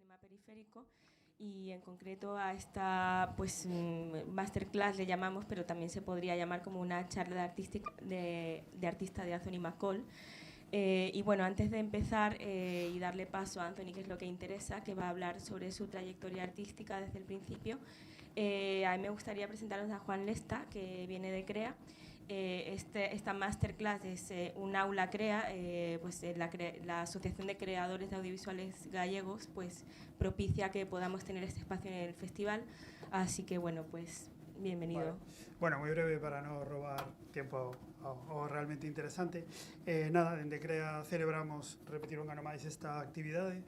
cinema periférico y en concreto a esta pues, masterclass le llamamos, pero también se podría llamar como una charla de artista de Anthony Mccall. Y bueno, antes de empezar y darle paso a Anthony, que es lo que interesa, que va a hablar sobre su trayectoria artística desde el principio, a mí me gustaría presentaros a Juan Lesta, que viene de CREA. Esta masterclass es un AULACREA, pues la Asociación de Creadores de Audiovisuales Gallegos pues propicia que podamos tener este espacio en el festival, así que bueno, pues bienvenido. Vale. Bueno, muy breve para no robar tiempo ao realmente interesante. Nada, dende CREA celebramos repetir un ano máis esta actividade,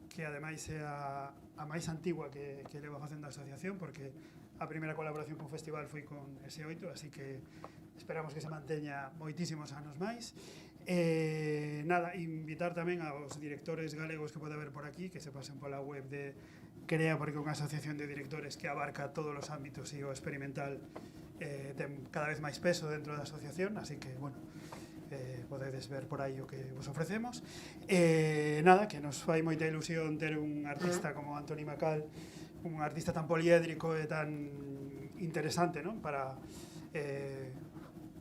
que ademais é a máis antigua que leva facendo a asociación, porque a primeira colaboración con festival foi con S8, así que esperamos que se manteña moitísimos anos máis. Nada, invitar tamén aos directores galegos que pode haber por aquí, que se pasen pola web de CREA, porque é unha asociación de directores que abarca todos os ámbitos e o experimental ten cada vez máis peso dentro da asociación, así que, bueno, podedes ver por aí o que vos ofrecemos. Nada, que nos fai moita ilusión ter un artista como Anthony Mccall, un artista tan poliédrico e tan interesante, non? Para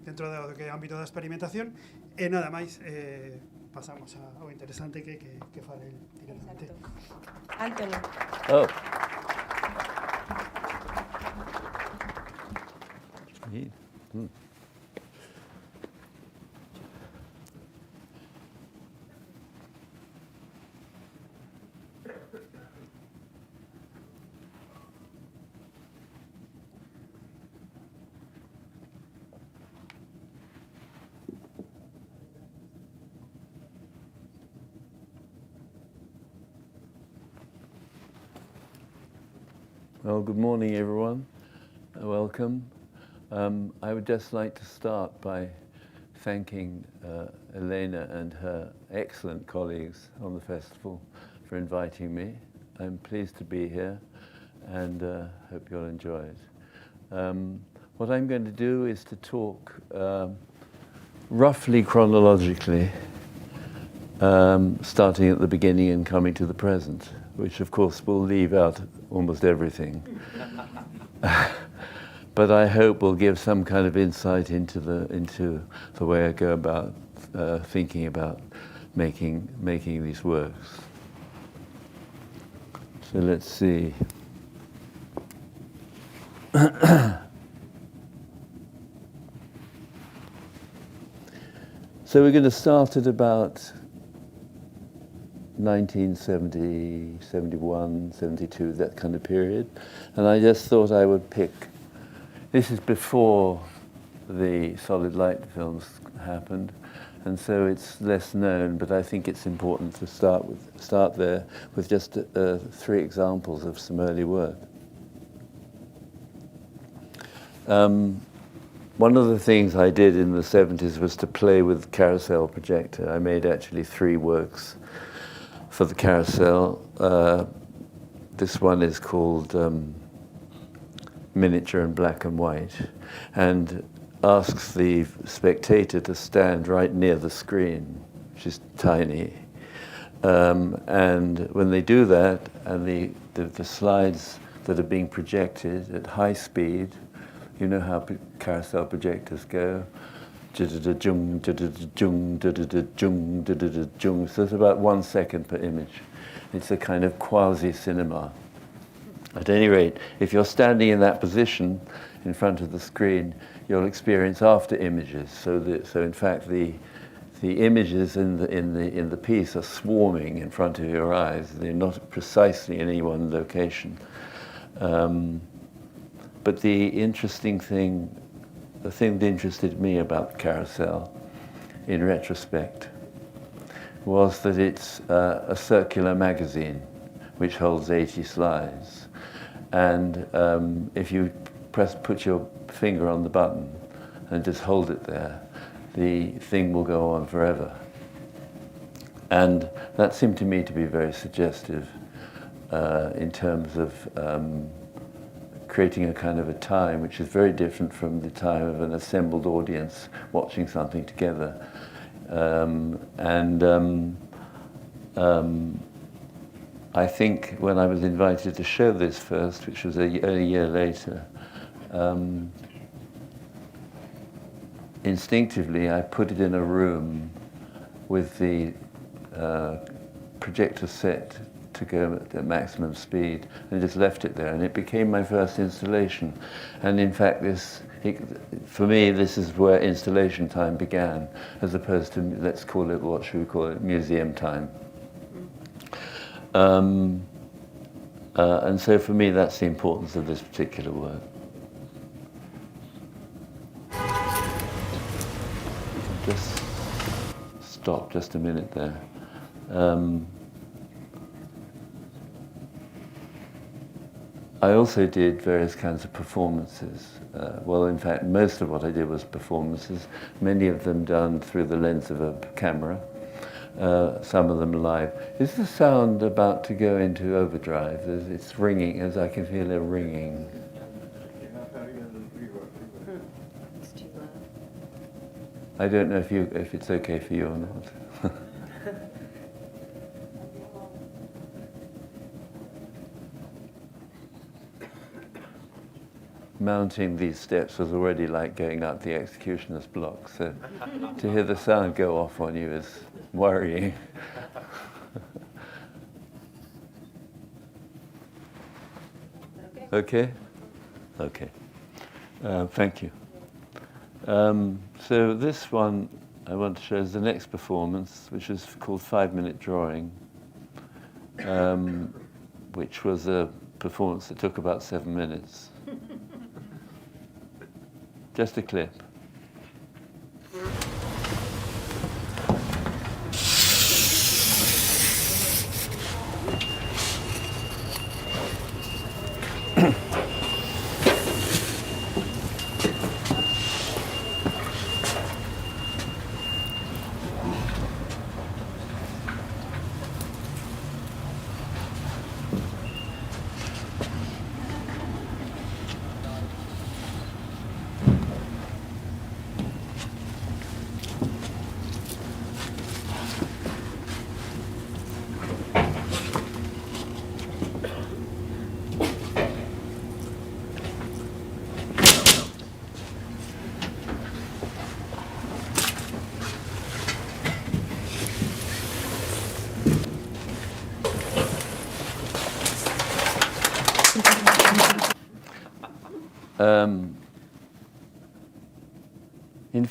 dentro do que é o ámbito da experimentación. E nada máis, pasamos ao interesante que fale el directamente. Anthony. Oh. Well, good morning, everyone. Welcome. I would just like to start by thanking Elena and her excellent colleagues on the festival for inviting me. I'm pleased to be here and hope you'll enjoy it. What I'm going to do is to talk roughly chronologically, starting at the beginning and coming to the present, which of course will leave out almost everything. But I hope will give some kind of insight into the way I go about thinking about making these works. So let's see. So we're going to start at about 1970, 71, 72, that kind of period. And I just thought I would pick, this is before the solid light films happened, and so it's less known, but I think it's important to start there with just 3 examples of some early work. One of the things I did in the 70s was to play with carousel projector. I made actually 3 works for the carousel. This one is called Miniature in Black and White, and asks the spectator to stand right near the screen, which is tiny. And when they do that, and the slides that are being projected at high speed, you know how carousel projectors go, so it's about 1 second per image. It's a kind of quasi-cinema. At any rate, if you're standing in that position in front of the screen, you'll experience after images. So in fact, the images in the piece are swarming in front of your eyes. They're not precisely in any one location. But the interesting thing, the thing that interested me about the carousel, in retrospect, was that it's a circular magazine which holds 80 slides. And if you put your finger on the button and just hold it there, the thing will go on forever. And that seemed to me to be very suggestive in terms of creating a kind of a time which is very different from the time of an assembled audience watching something together. I think when I was invited to show this first, which was a year later, instinctively I put it in a room with the projector set to go at maximum speed, and just left it there, and it became my first installation. And in fact, for me, this is where installation time began, as opposed to, let's call it, what should we call it, museum time. And so for me, that's the importance of this particular work. Just stop just a minute there. I also did various kinds of performances. Well, in fact, most of what I did was performances, many of them done through the lens of a camera, some of them live. Is the sound about to go into overdrive? It's ringing, as I can feel it ringing. It's too loud. I don't know if it's okay for you or not. Mounting these steps was already like going up the executioner's block, so to hear the sound go off on you is worrying. Okay? Okay. Thank you. So this one I want to show is the next performance, which is called 5-Minute Drawing, which was a performance that took about 7 minutes. Just a clip.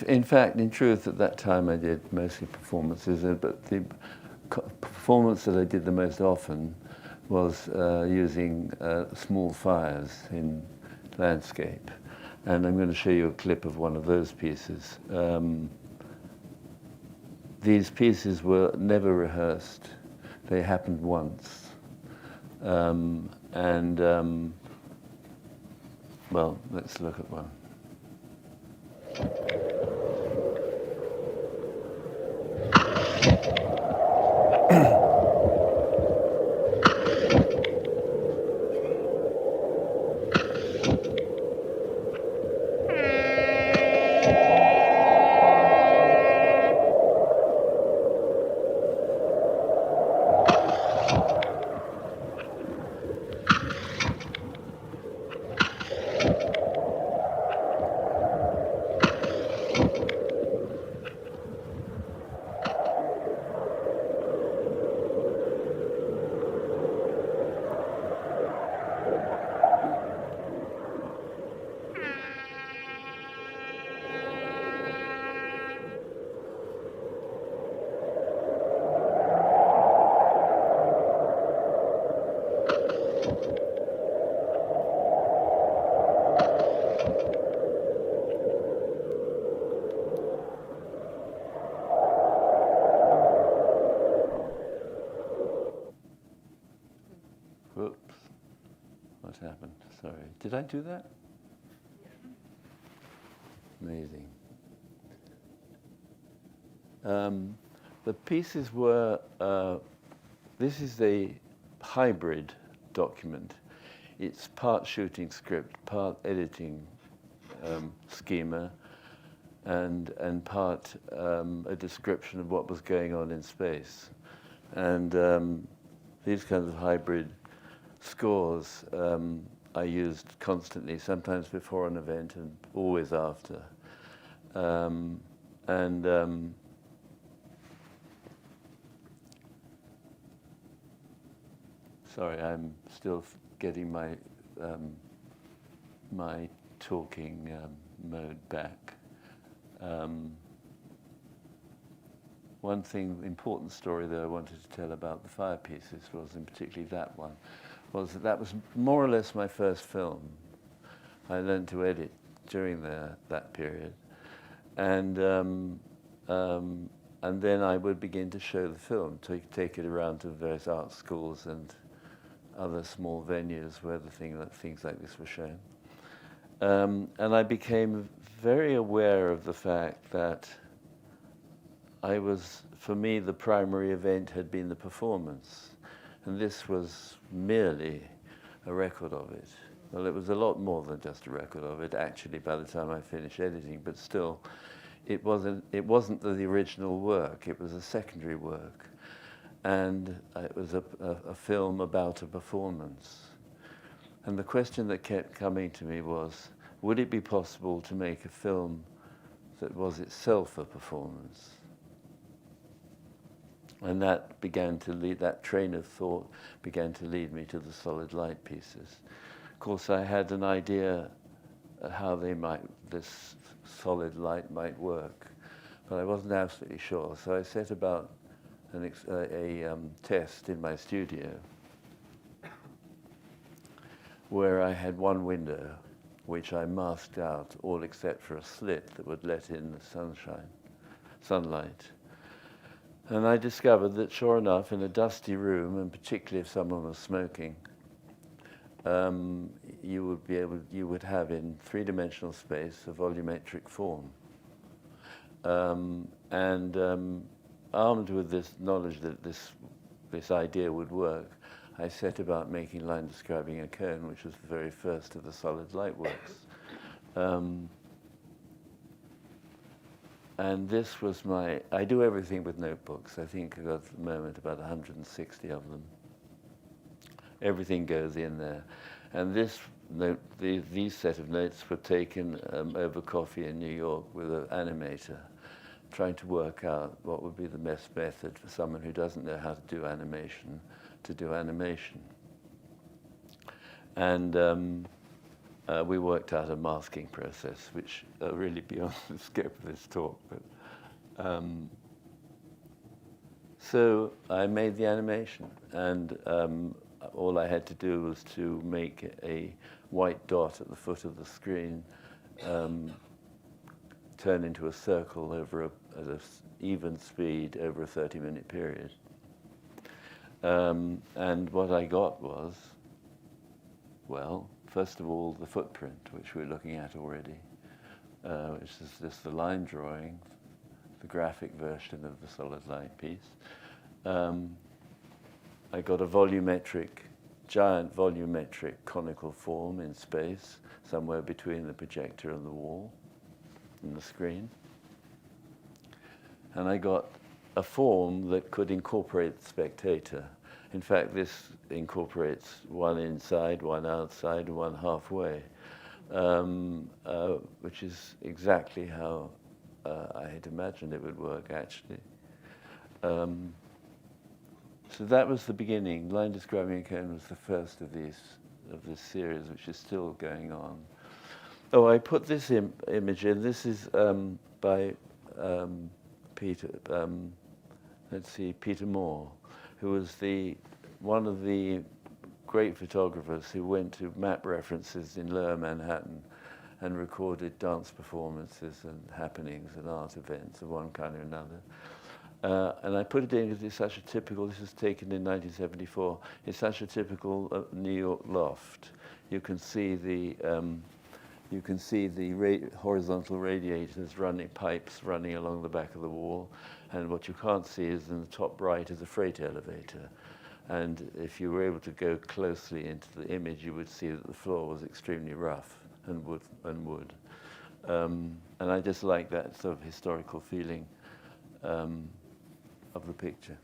In fact, in truth, at that time I did mostly performances, but the performance that I did the most often was using small fires in landscape. And I'm going to show you a clip of one of those pieces. These pieces were never rehearsed. They happened once. Well, let's look at one. Whoops. What happened? Sorry. Did I do that? Amazing. The pieces were, this is a hybrid document. It's part shooting script, part editing schema, and part a description of what was going on in space. And these kinds of hybrid scores I used constantly, sometimes before an event and always after. Sorry, I'm still getting my my talking mode back. One important story that I wanted to tell about the fire pieces was, and particularly that one, was that was more or less my first film. I learned to edit during that period, and then I would begin to show the film, take it around to various art schools and other small venues where things like this were shown. And I became very aware of the fact that for me, the primary event had been the performance. And this was merely a record of it. Well, it was a lot more than just a record of it, actually, by the time I finished editing, but still, it wasn't the original work, it was a secondary work. And it was a film about a performance. And the question that kept coming to me was, would it be possible to make a film that was itself a performance? And that train of thought began to lead me to the solid light pieces. Of course, I had an idea how this solid light might work, but I wasn't absolutely sure. So I set about a test in my studio where I had one window which I masked out, all except for a slit that would let in the sunlight. And I discovered that, sure enough, in a dusty room, and particularly if someone was smoking, you would have in three-dimensional space a volumetric form. Armed with this knowledge that this idea would work, I set about making Line Describing a Cone, which was the very first of the solid light works. And this was I do everything with notebooks. I think I've got at the moment about 160 of them. Everything goes in there. And these set of notes were taken over coffee in New York with an animator, trying to work out what would be the best method for someone who doesn't know how to do animation to do animation. And we worked out a masking process, which really beyond the scope of this talk. But so I made the animation, and all I had to do was to make a white dot at the foot of the screen turn into a circle at an even speed over a 30-minute period. And what I got was, well, first of all, the footprint, which we're looking at already, which is just the line drawing, the graphic version of the solid light piece. I got a giant volumetric conical form in space, somewhere between the projector and the wall, and the screen. And I got a form that could incorporate the spectator. In fact, this incorporates one inside, one outside, and one halfway, which is exactly how I had imagined it would work, actually. So that was the beginning. Line Describing a Cone was the first of this series, which is still going on. Oh, I put this image in. This is by Peter. Peter Moore, who was one of the great photographers who went to map references in Lower Manhattan and recorded dance performances and happenings and art events of one kind or another. And I put it in because it's such a typical, this was taken in 1974, it's such a typical New York loft. You can see the horizontal radiators pipes running along the back of the wall, and what you can't see is in the top right is a freight elevator. And if you were able to go closely into the image, you would see that the floor was extremely rough and wood. And I just like that sort of historical feeling of the picture.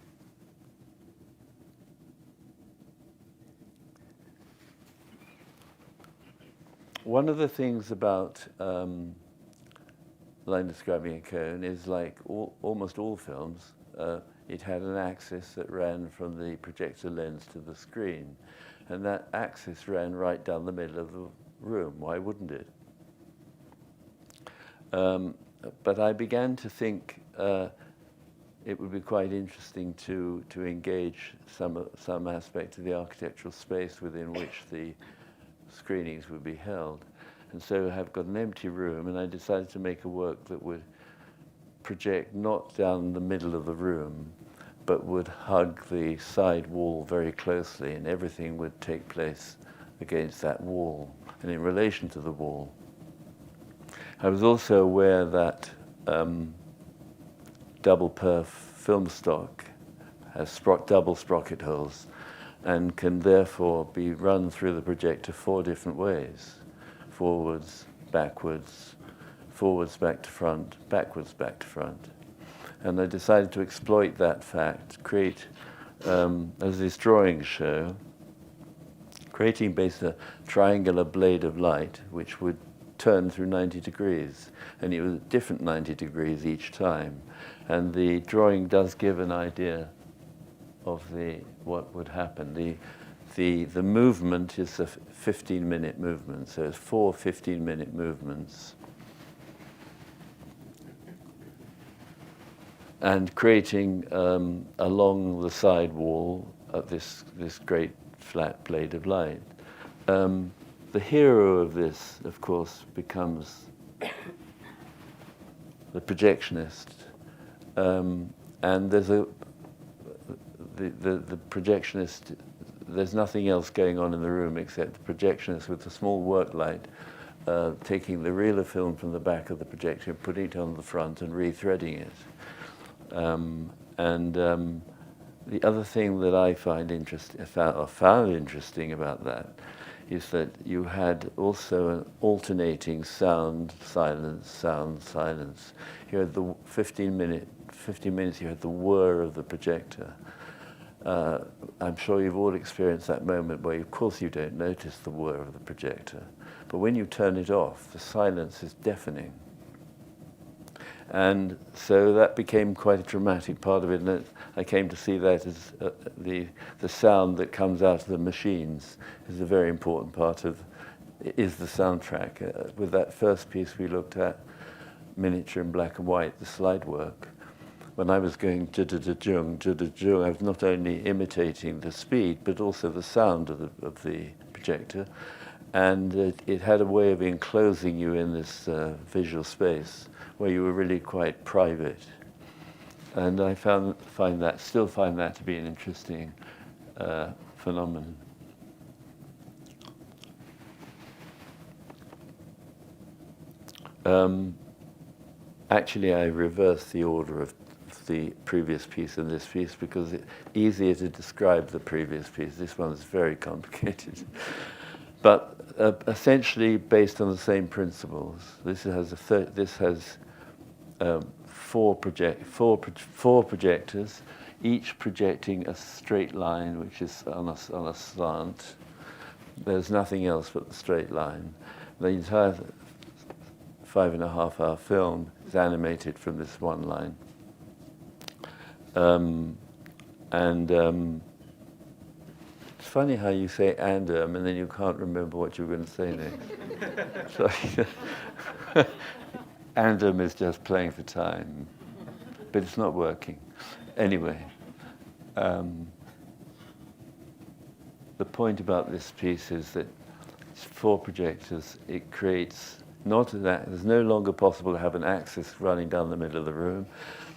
one of the things about line describing a cone is, like almost all films, it had an axis that ran from the projector lens to the screen. And that axis ran right down the middle of the room. Why wouldn't it? But I began to think it would be quite interesting to engage some aspect of the architectural space within which the screenings would be held. And so I've got an empty room, and I decided to make a work that would project not down the middle of the room, but would hug the side wall very closely, and everything would take place against that wall and in relation to the wall. I was also aware that double perf film stock has double sprocket holes and can therefore be run through the projector 4 different ways: forwards, backwards, forwards back to front, backwards back to front. And I decided to exploit that fact, create, as this drawings show, creating basically a triangular blade of light which would turn through 90 degrees, and it was a different 90 degrees each time. And the drawing does give an idea of what would happen. The movement is a 15-minute movement, so it's 4 15-minute movements. And creating along the side wall of this great flat blade of light. The hero of this, of course, becomes the projectionist, and there's the projectionist. There's nothing else going on in the room except the projectionist with the small work light, taking the reel of film from the back of the projector, putting it on the front, and rethreading it. The other thing that I found interesting about that is that you had also an alternating sound, silence, sound, silence. You had the 15 minutes, you had the whir of the projector. I'm sure you've all experienced that moment where, of course, you don't notice the whir of the projector. But when you turn it off, the silence is deafening. And so that became quite a dramatic part of it, and I came to see that as the sound that comes out of the machines is a very important part of, is the soundtrack. With that first piece we looked at, miniature in black and white, the slide work, when I was going jung, I was not only imitating the speed, but also the sound of the projector, and it had a way of enclosing you in this visual space where you were really quite private. And I still find that to be an interesting phenomenon. Actually, I reversed the order of the previous piece and this piece because it's easier to describe the previous piece. This one is very complicated. But essentially based on the same principles. This has four projectors, each projecting a straight line, which is on a slant. There's nothing else but the straight line. The entire 5.5 hour film is animated from this one line. It's funny how you say and then you can't remember what you were going to say next. So, and is just playing for time, but it's not working. Anyway, the point about this piece is that it's 4 projectors. It creates not that it's no longer possible to have an axis running down the middle of the room.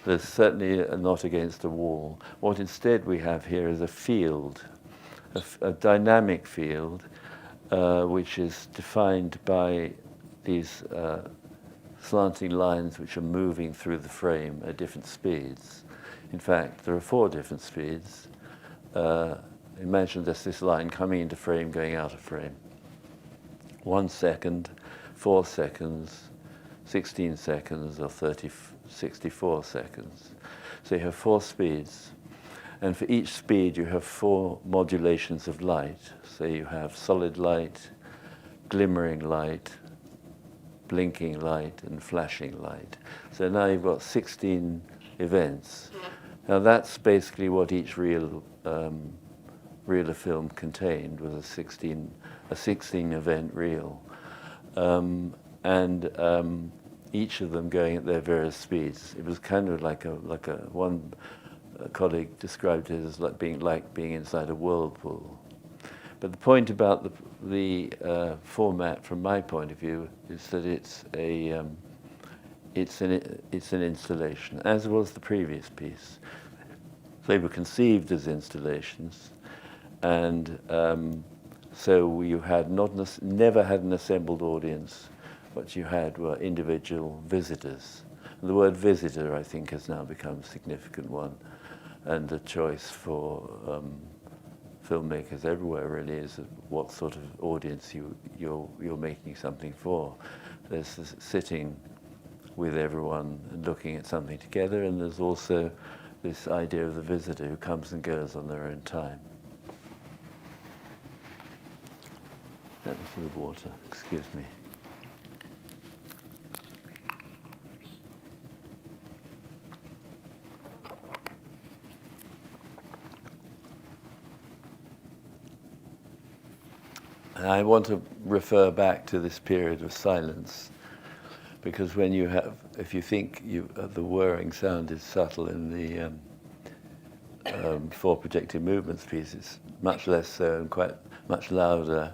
There's certainly not against a wall. What instead we have here is a field, a dynamic field, which is defined by these slanting lines which are moving through the frame at different speeds. In fact, there are 4 different speeds. Imagine this line coming into frame, going out of frame. 1 second, 4 seconds, 16 seconds, or 64 seconds. So you have 4 speeds. And for each speed, you have 4 modulations of light. So you have solid light, glimmering light, blinking light, and flashing light. So now you've got 16 events. Now that's basically what each reel of film contained, was a 16 event reel, and each of them going at their various speeds. It was kind of like one colleague described it as like being inside a whirlpool. But the point about the format, from my point of view, is that it's an installation, as was the previous piece. They were conceived as installations, and so you had never had an assembled audience. What you had were individual visitors. And the word visitor, I think, has now become a significant one, and a choice for filmmakers everywhere really is what sort of audience you're making something for. There's this sitting with everyone and looking at something together, and there's also this idea of the visitor who comes and goes on their own time. That was the water, excuse me. And I want to refer back to this period of silence, because when you have, if you think the whirring sound is subtle in the Four Projected Movements piece, it's much less so and quite much louder.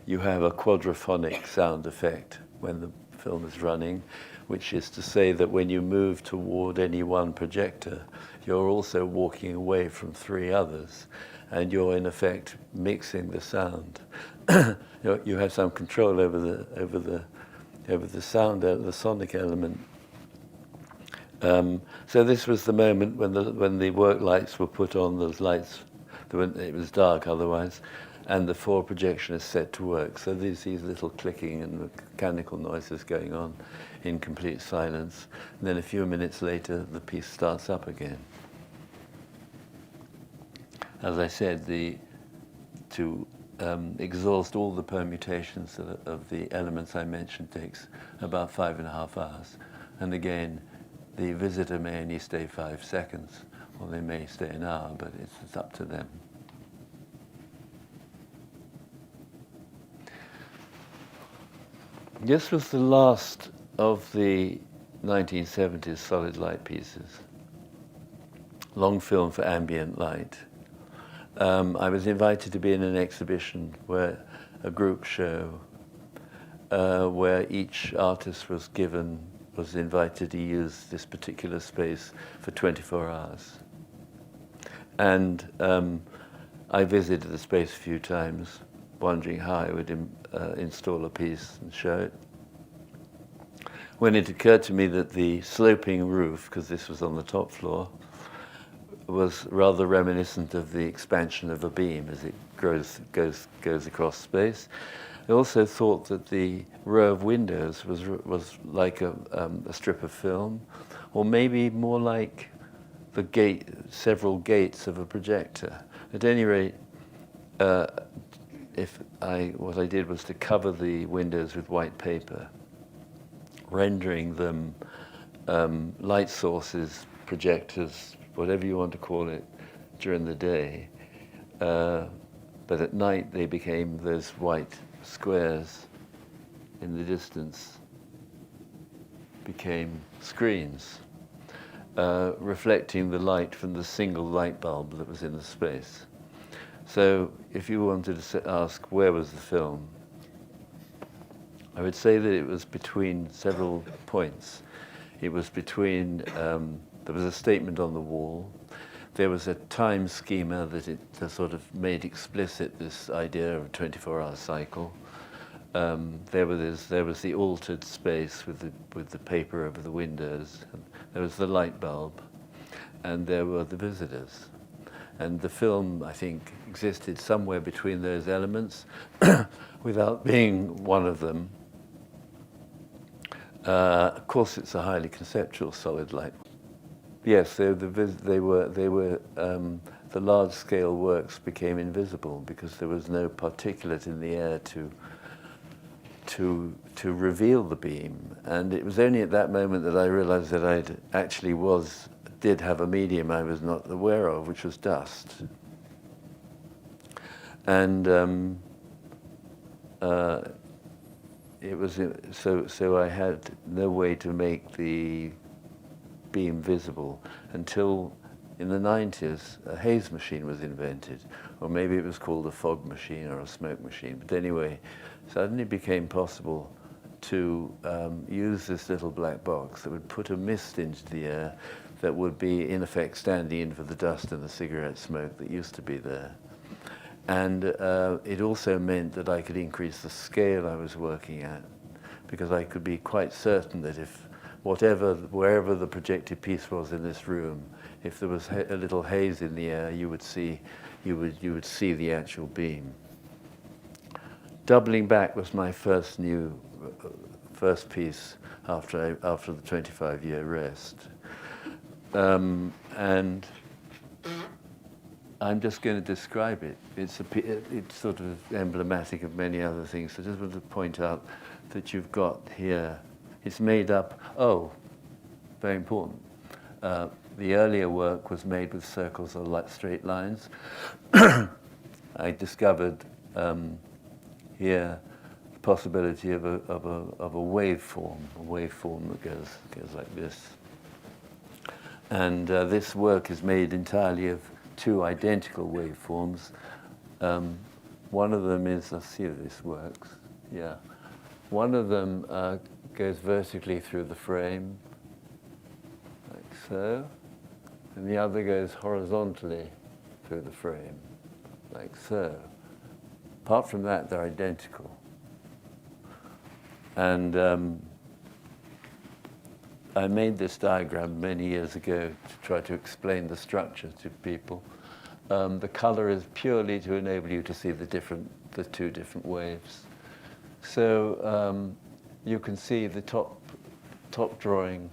You have a quadraphonic sound effect when the film is running, which is to say that when you move toward any one projector, you're also walking away from three others, and you're in effect mixing the sound. You have some control over the sound, the sonic element. So this was the moment when the work lights were put on. Those lights, it was dark otherwise, and the Four Projection is set to work. So these little clicking and mechanical noises going on in complete silence. And then a few minutes later, the piece starts up again. As I said, to exhaust all the permutations of the elements I mentioned takes about 5.5 hours. And again, the visitor may only stay 5 seconds, or they may stay an hour, but it's up to them. This was the last of the 1970s solid light pieces, long film for Ambient Light. I was invited to be in an exhibition where a group show where each artist was invited to use this particular space for 24 hours. And I visited the space a few times, wondering how I would install a piece and show it. When it occurred to me that the sloping roof, because this was on the top floor, was rather reminiscent of the expansion of a beam as it goes across space. I also thought that the row of windows was like a strip of film, or maybe more like the several gates of a projector. At any rate, what I did was to cover the windows with white paper, rendering them light sources, projectors, whatever you want to call it, during the day. But at night they became those white squares in the distance, became screens, reflecting the light from the single light bulb that was in the space. So if you wanted to ask where was the film, I would say that it was between several points. It was between, there was a statement on the wall, there was a time schema that sort of made explicit this idea of a 24-hour cycle. There was the altered space with the paper over the windows. There was the light bulb, and there were the visitors. And the film, I think, existed somewhere between those elements, without being one of them. Of course, it's a highly conceptual solid light. Yes, the large-scale works became invisible because there was no particulate in the air to to reveal the beam. And it was only at that moment that I realized that I actually did have a medium I was not aware of, which was dust. And it was so I had no way to make the beam visible until in the 90s a haze machine was invented, or maybe it was called a fog machine or a smoke machine. But anyway, suddenly it became possible to use this little black box that would put a mist into the air that would be in effect standing in for the dust and the cigarette smoke that used to be there. And it also meant that I could increase the scale I was working at, because I could be quite certain that if wherever the projected piece was in this room, if there was a little haze in the air, you would see the actual beam. Doubling back was my first piece after the 25-year rest, and I'm just going to describe it. It's sort of emblematic of many other things. So I just want to point out that you've got here, it's made up, very important. The earlier work was made with circles or straight lines. I discovered here the possibility of a waveform that goes like this. And this work is made entirely of two identical waveforms. One of them is, let's see if this works. Yeah. One of them goes vertically through the frame, like so. And the other goes horizontally through the frame, like so. Apart from that, they're identical. And I made this diagram many years ago to try to explain the structure to people. The color is purely to enable you to see the two different waves. So you can see the top drawing.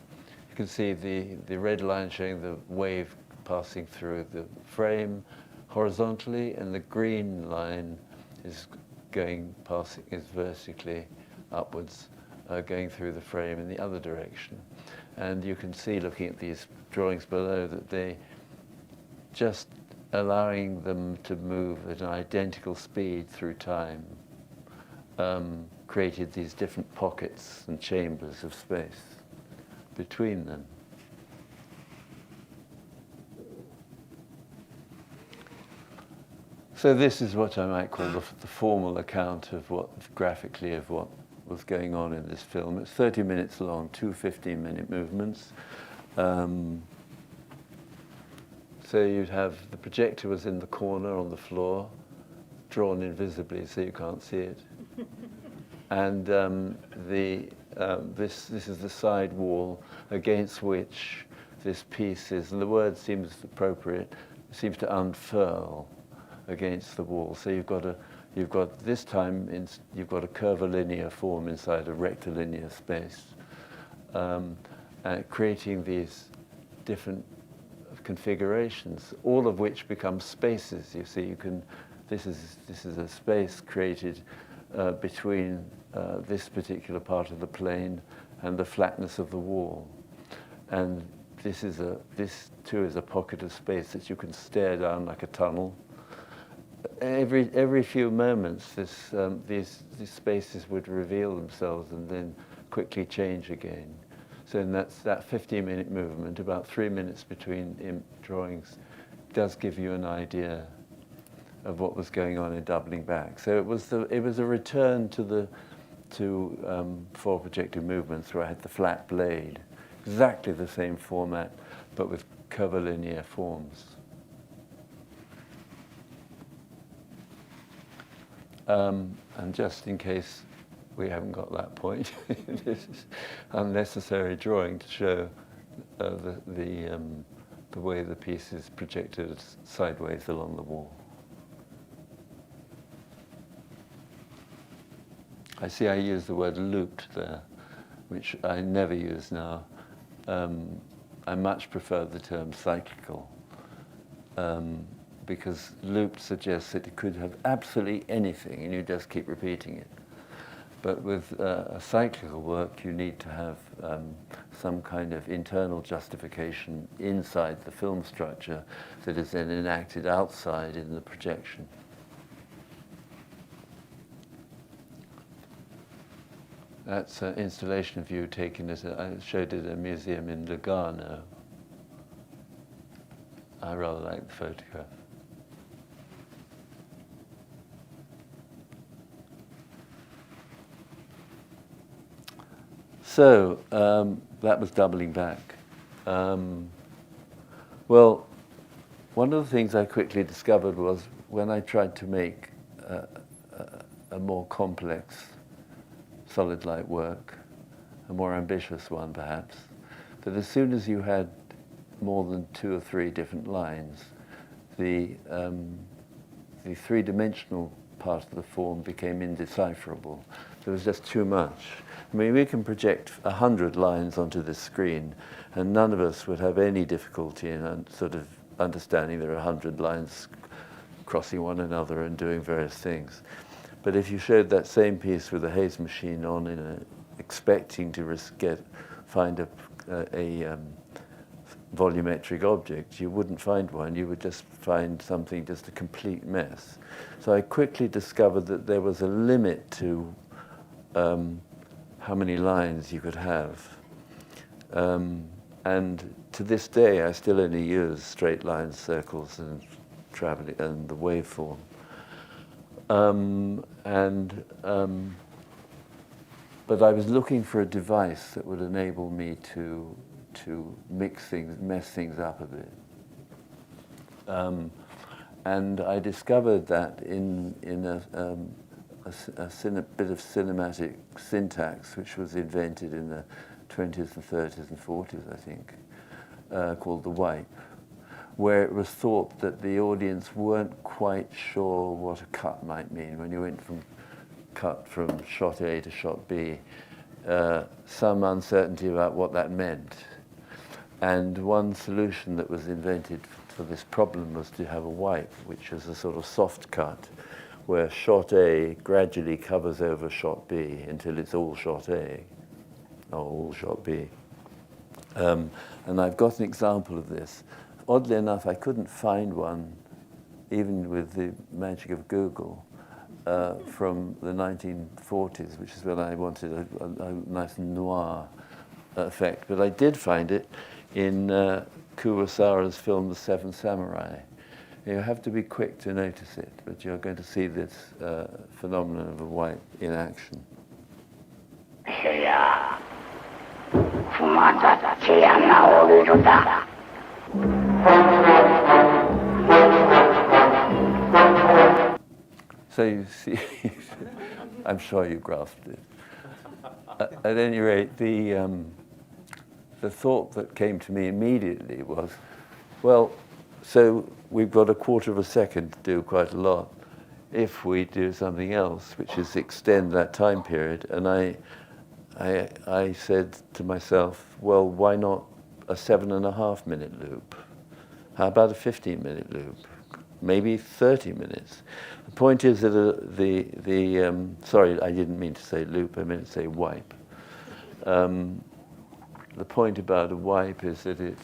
You can see the red line showing the wave passing through the frame horizontally, and the green line is vertically upwards, going through the frame in the other direction. And you can see, looking at these drawings below, that they just allowing them to move at an identical speed through time created these different pockets and chambers of space between them. So this is what I might call the formal account of what was going on in this film. It's 30 minutes long, 2 15-minute movements. So you'd have the projector was in the corner on the floor, drawn invisibly so you can't see it. And this is the side wall against which this piece is, and the word seems appropriate, seems to unfurl against the wall. So you've got this time you've got a curvilinear form inside a rectilinear space, creating these different configurations, all of which become spaces. You see, this is a space created between this particular part of the plane and the flatness of the wall, and this too is a pocket of space that you can stare down like a tunnel. Every few moments, these spaces would reveal themselves and then quickly change again. So that 15-minute movement, about 3 minutes between drawings, does give you an idea of what was going on in doubling back. So it was a return to four projected movements where I had the flat blade, exactly the same format, but with curvilinear forms. And just in case we haven't got that point, this is unnecessary drawing to show the way the piece is projected sideways along the wall. I see I use the word looped there, which I never use now. I much prefer the term cyclical, because looped suggests that it could have absolutely anything and you just keep repeating it. But with a cyclical work, you need to have some kind of internal justification inside the film structure that is then enacted outside in the projection. That's an installation view taken as I showed it at a museum in Lugano. I rather like the photograph. So that was doubling back. Well, one of the things I quickly discovered was when I tried to make a more complex solid light work, a more ambitious one perhaps, that as soon as you had more than 2 or 3 different lines, the three-dimensional part of the form became indecipherable. There was just too much. I mean, we can project 100 lines onto this screen, and none of us would have any difficulty in sort of understanding there are 100 lines crossing one another and doing various things. But if you showed that same piece with a haze machine on, expecting to find a volumetric object, you wouldn't find one. You would just find something just a complete mess. So I quickly discovered that there was a limit to how many lines you could have. And to this day, I still only use straight lines, circles, and traveling, and the waveform. But I was looking for a device that would enable me to mess things up a bit. And I discovered that in a bit of cinematic syntax, which was invented in the 20s and 30s and 40s, I think, called the wipe, where it was thought that the audience weren't quite sure what a cut might mean when you went from shot A to shot B, some uncertainty about what that meant. And one solution that was invented for this problem was to have a wipe, which is a sort of soft cut, where shot A gradually covers over shot B until it's all shot A, or all shot B. And I've got an example of this. Oddly enough, I couldn't find one, even with the magic of Google, from the 1940s, which is when I wanted a nice noir effect. But I did find it in Kurosawa's film The Seven Samurai. You have to be quick to notice it, but you're going to see this phenomenon of a wipe in action. So you see, I'm sure you grasped it. At any rate, the thought that came to me immediately was, well, so we've got a quarter of a second to do quite a lot. If we do something else, which is extend that time period, and I said to myself, well, why not a 7.5 minute loop? How about a 15-minute loop? Maybe 30 minutes. The point is that sorry, I didn't mean to say loop, I meant to say wipe. The point about a wipe is that it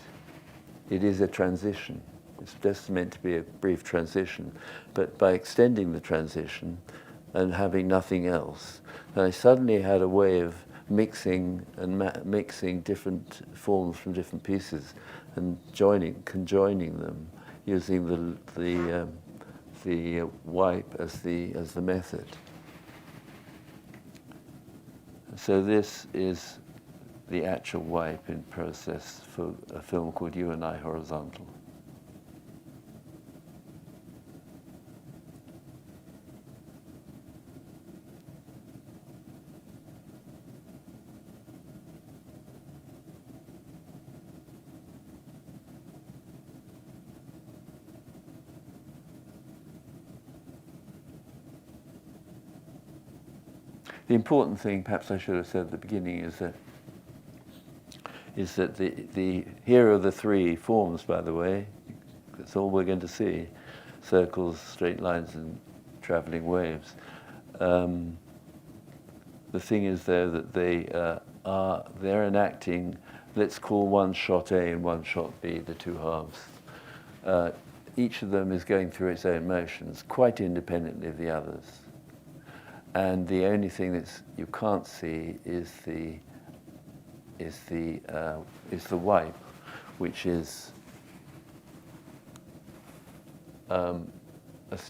is a transition. It's just meant to be a brief transition, but by extending the transition and having nothing else, I suddenly had a way of mixing different forms from different pieces and conjoining them using the wipe as the method. So this is the actual wipe in process for a film called You and I Horizontal. The important thing, perhaps I should have said at the beginning, is that here are the 3 forms, by the way. That's all we're going to see: circles, straight lines, and traveling waves. the thing is though that they're enacting, let's call one shot A and one shot B the two halves. Each of them is going through its own motions, quite independently of the others. And the only thing that you can't see is the wipe, which is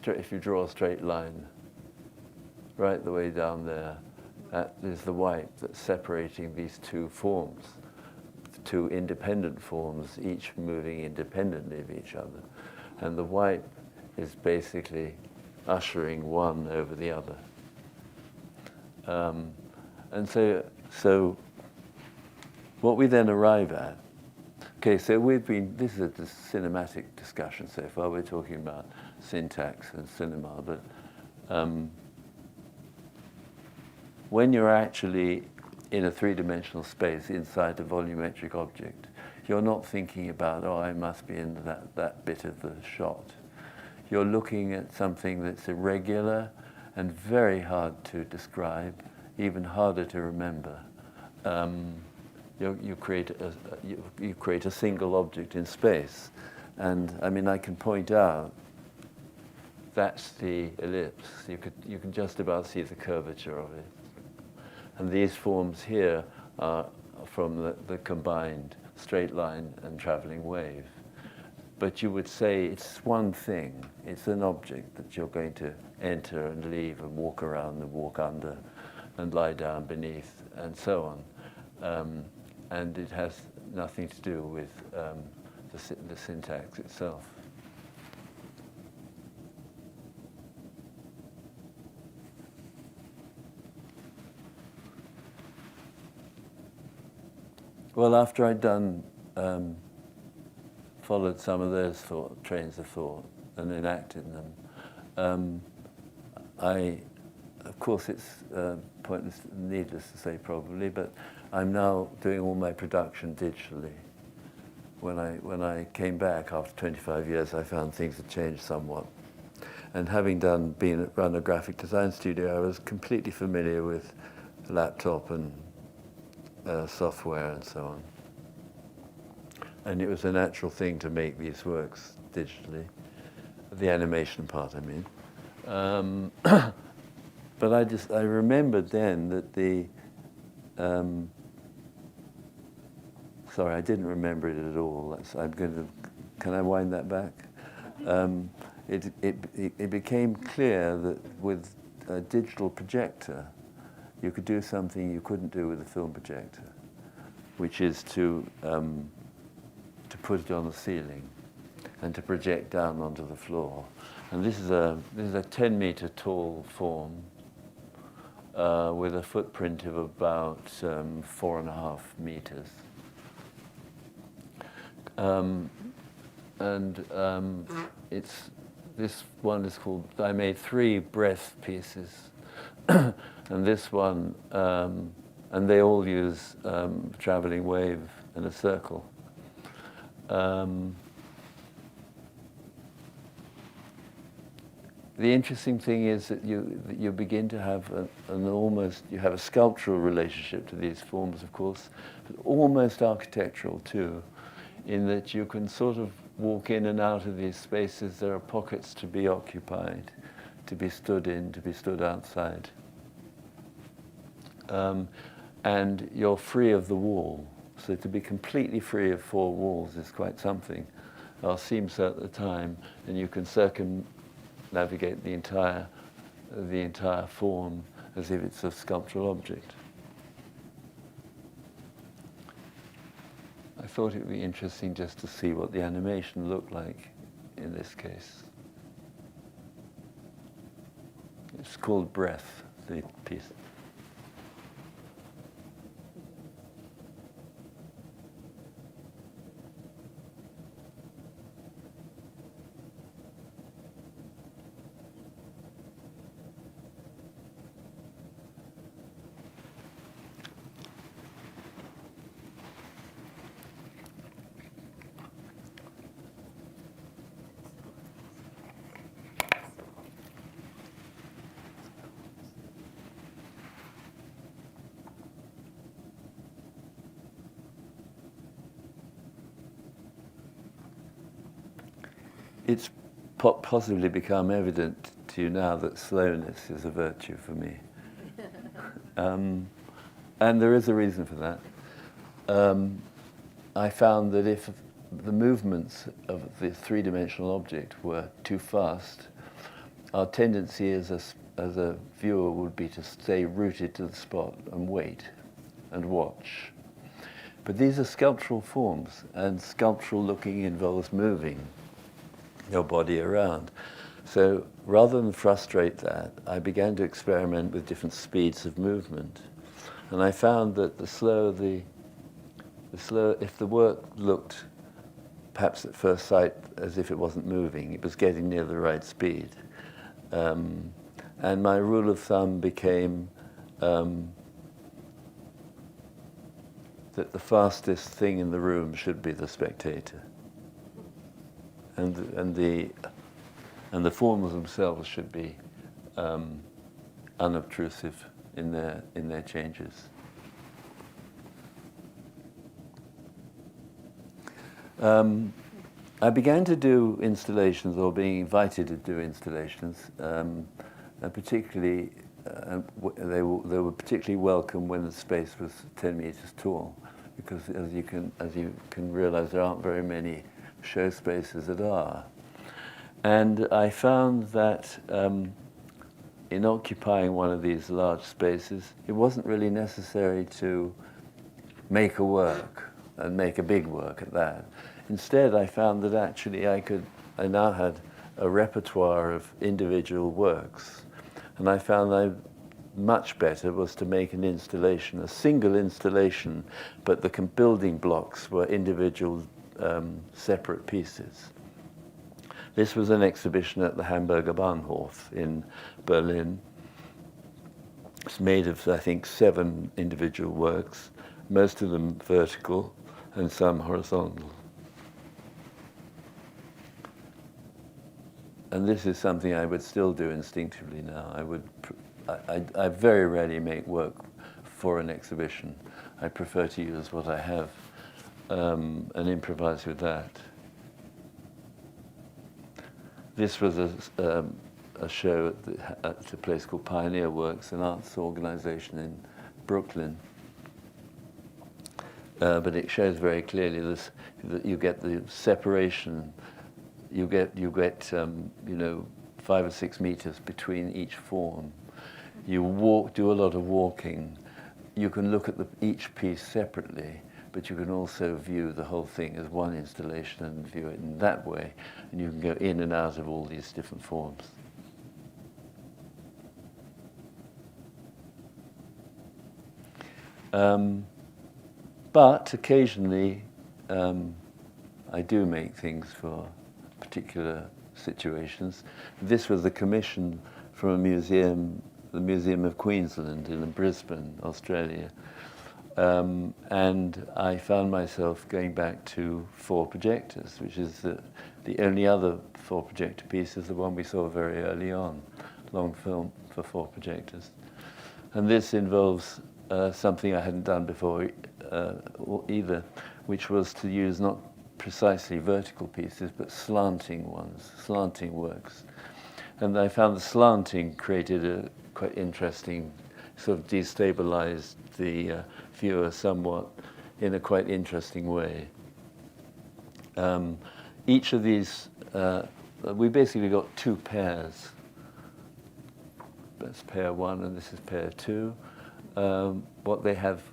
if you draw a straight line right the way down there, that is the wipe that's separating these two forms, two independent forms, each moving independently of each other. And the wipe is basically ushering one over the other. And so what we then arrive at, okay, so this is a cinematic discussion so far. We're talking about syntax and cinema, but when you're actually in a three-dimensional space inside a volumetric object, you're not thinking about, oh, I must be in that bit of the shot. You're looking at something that's irregular and very hard to describe, even harder to remember. You create a single object in space. And I mean, I can point out, that's the ellipse. You can just about see the curvature of it. And these forms here are from the combined straight line and traveling wave. But you would say it's one thing. It's an object that you're going to enter and leave and walk around and walk under and lie down beneath and so on. And it has nothing to do with the syntax itself. Well, after I'd followed some of those trains of thought and enacted them, of course it's pointless, needless to say probably, but I'm now doing all my production digitally. When I came back after 25 years, I found things had changed somewhat. And having run a graphic design studio, I was completely familiar with laptop and software and so on. And it was a natural thing to make these works digitally, the animation part, I mean. But I remembered then that sorry, I didn't remember it at all. Can I wind that back? It became clear that with a digital projector, you could do something you couldn't do with a film projector, which is to put it on the ceiling and to project down onto the floor. And this is a 10-meter tall form with a footprint of about 4.5 meters. This one is called, I made 3 breath pieces. And this one, and they all use traveling wave and a circle. The interesting thing is that you begin to have you have a sculptural relationship to these forms, of course, but almost architectural too, in that you can sort of walk in and out of these spaces. There are pockets to be occupied, to be stood in, to be stood outside. And you're free of the wall. So to be completely free of 4 walls is quite something. I'll seem so at the time, and you can circumnavigate the entire form as if it's a sculptural object. I thought it would be interesting just to see what the animation looked like in this case. It's called Breath, the piece. it's possibly become evident to you now that slowness is a virtue for me. And there is a reason for that. I found that if the movements of the three-dimensional object were too fast, our tendency as a viewer would be to stay rooted to the spot and wait and watch. But these are sculptural forms, and sculptural looking involves moving your body around. So rather than frustrate that, I began to experiment with different speeds of movement. And I found that the slower, if the work looked perhaps at first sight as if it wasn't moving, it was getting near the right speed. And my rule of thumb became that the fastest thing in the room should be the spectator. And the forms themselves should be unobtrusive in their changes. I began to do installations, or being invited to do installations, particularly they were particularly welcome when the space was 10 meters tall, because as you can realize, there aren't very many show spaces that are. And I found that in occupying one of these large spaces, it wasn't really necessary to make a work, and make a big work at that. Instead, I found that actually I now had a repertoire of individual works, and I found that much better was to make an installation, a single installation, but the building blocks were individual separate pieces. This was an exhibition at the Hamburger Bahnhof in Berlin. It's made of, I think, 7 individual works, most of them vertical and some horizontal. And this is something I would still do instinctively now. I very rarely make work for an exhibition. I prefer to use what I have and improvise with that. This was a show at a place called Pioneer Works, an arts organization in Brooklyn. But it shows very clearly that you get the separation. You get 5 or 6 meters between each form. You do a lot of walking. You can look at each piece separately, but you can also view the whole thing as one installation and view it in that way. And you can go in and out of all these different forms. But occasionally, I do make things for particular situations. This was a commission from a museum, the Museum of Queensland in Brisbane, Australia. And I found myself going back to Four Projectors, which is the only other Four Projector piece is the one we saw very early on, long film for Four Projectors. And this involves something I hadn't done before either, which was to use not precisely vertical pieces, but slanting ones, slanting works. And I found the slanting created a quite interesting, sort of destabilized the viewer somewhat in a quite interesting way. Each of these, we basically got 2 pairs. That's pair 1 and this is pair 2. What they have,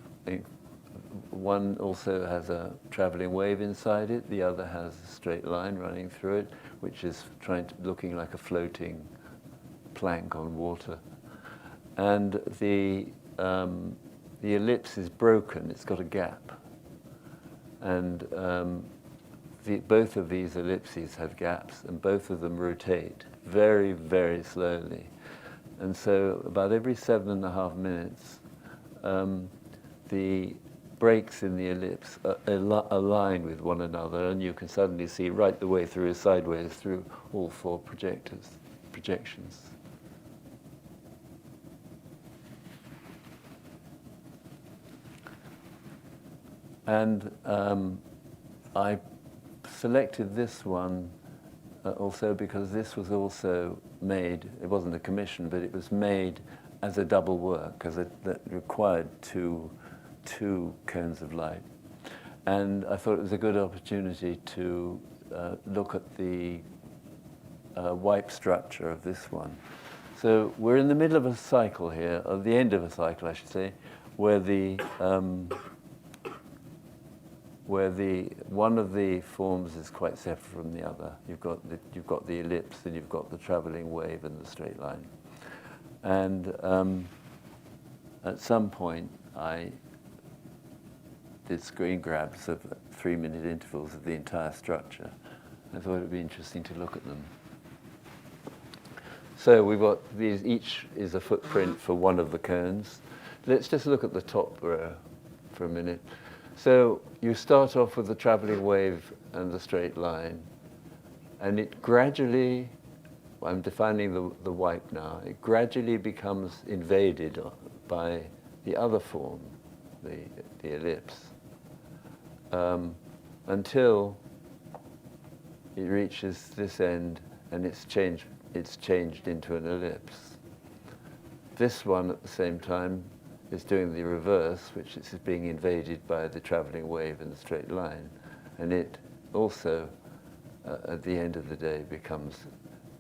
one also has a traveling wave inside it, the other has a straight line running through it, which is looking like a floating plank on water. And the ellipse is broken, it's got a gap. And both of these ellipses have gaps, and both of them rotate very, very slowly. And so about every 7.5 minutes, the breaks in the ellipse align with one another, and you can suddenly see right the way through, sideways through all 4 projections. And I selected this one also because this was also made, it wasn't a commission, but it was made as a double work, that required two cones of light. And I thought it was a good opportunity to look at the wipe structure of this one. So we're in the middle of a cycle here, or the end of a cycle, I should say, where one of the forms is quite separate from the other. You've got the ellipse, and you've got the traveling wave and the straight line. And at some point, I did screen grabs of 3-minute intervals of the entire structure. I thought it would be interesting to look at them. So we've got these, each is a footprint for one of the cones. Let's just look at the top row for a minute. So you start off with the traveling wave and the straight line, and it gradually, I'm defining the wipe now, it gradually becomes invaded by the other form, the ellipse, until it reaches this end and it's changed into an ellipse. This one at the same time is doing the reverse, which is being invaded by the traveling wave in the straight line. And it also, at the end of the day, becomes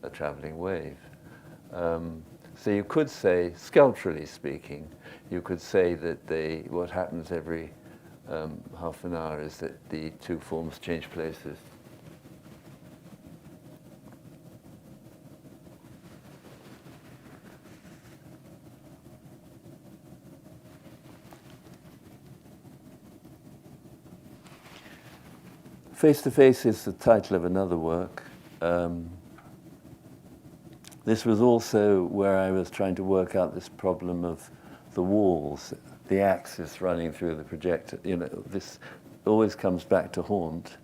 a traveling wave. So you could say, sculpturally speaking, you could say that what happens every half an hour is that the two forms change places. Face to Face is the title of another work. This was also where I was trying to work out this problem of the walls, the axis running through the projector. You know, this always comes back to haunt,